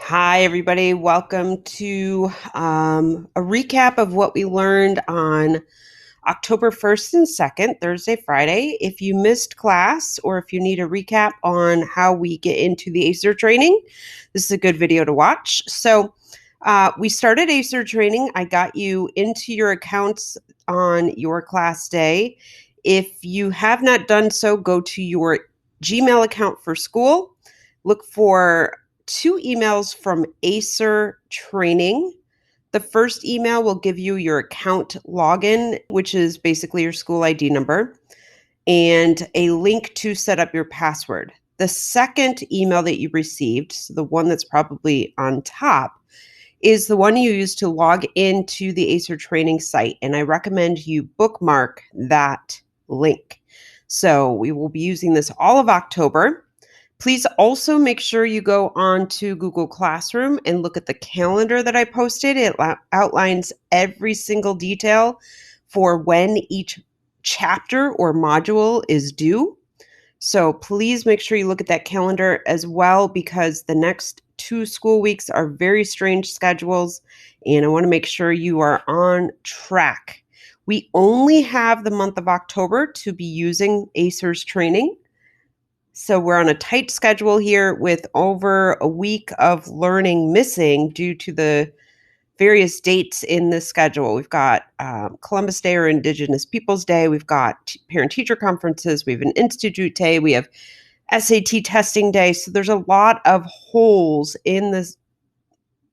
Hi, everybody. Welcome to a recap of what we learned on October 1st and 2nd, Thursday, Friday. If you missed class or if you need a recap on how we get into the ACER training, this is a good video to watch. We started ACER training. I got you into your accounts on your class day. If you have not done so, go to your Gmail account for school. Look for 2 emails from ACER training. The first email will give you your account login, which is basically your school ID number, and a link to set up your password. The second email that you received, so the one that's probably on top, is the one you use to log into the ACER training site. And I recommend you bookmark that link. So we will be using this all of October. Please also make sure you go on to Google Classroom and look at the calendar that I posted. It outlines every single detail for when each chapter or module is due. So please make sure you look at that calendar as well, because the next 2 school weeks are very strange schedules, and I want to make sure you are on track. We only have the month of October to be using ACER's training. So we're on a tight schedule here with over a week of learning missing due to the various dates in the schedule. We've got Columbus Day or Indigenous Peoples Day. We've got parent-teacher conferences. We have an Institute Day. We have SAT testing day. So there's a lot of holes in this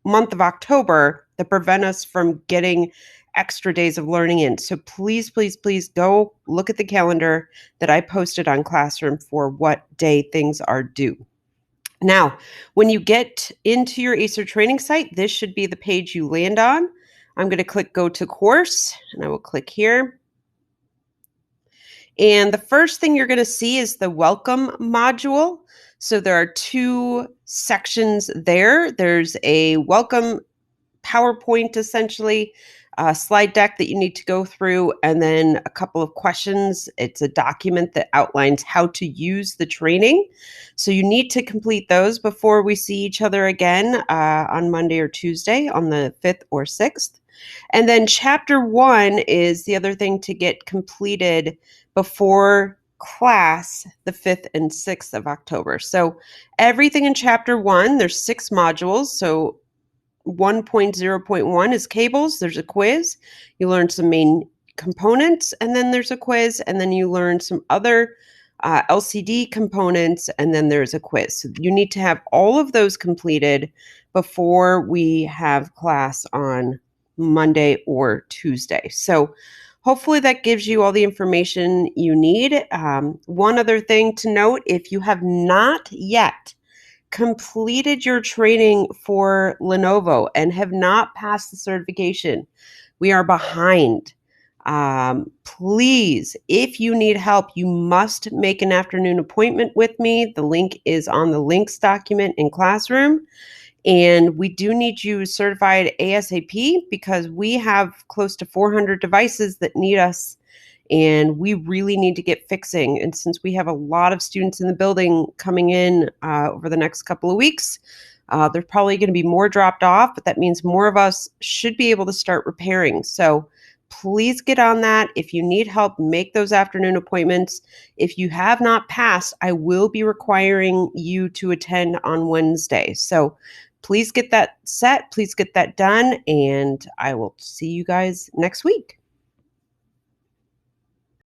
month of October that prevent us from getting extra days of learning in. So please, please, please go look at the calendar that I posted on Classroom for what day things are due. Now, when you get into your ACER training site, this should be the page you land on. I'm going to click Go to Course, and I will click here. And the first thing you're going to see is the Welcome module. So there are 2 sections there. There's a welcome PowerPoint, essentially, a slide deck that you need to go through, and then a couple of questions. It's a document that outlines how to use the training. So you need to complete those before we see each other again on Monday or Tuesday on the 5th or 6th. And then chapter 1 is the other thing to get completed before class the 5th and 6th of October. So everything in chapter 1, there's 6 modules. So 1.0.1 is cables. There's a quiz. You learn some main components, and then there's a quiz, and then you learn some other LCD components, and then there's a quiz. So you need to have all of those completed before we have class on Monday or Tuesday. So hopefully that gives you all the information you need. One other thing to note, if you have not yet completed your training for Lenovo and have not passed the certification, we are behind. Please, if you need help, you must make an afternoon appointment with me. The link is on the links document in Classroom. And we do need you certified ASAP because we have close to 400 devices that need us, and we really need to get fixing. And since we have a lot of students in the building coming in over the next couple of weeks, there's probably going to be more dropped off, but that means more of us should be able to start repairing. So please get on that. If you need help, make those afternoon appointments. If you have not passed, I will be requiring you to attend on Wednesday. So please get that set. Please get that done. And I will see you guys next week.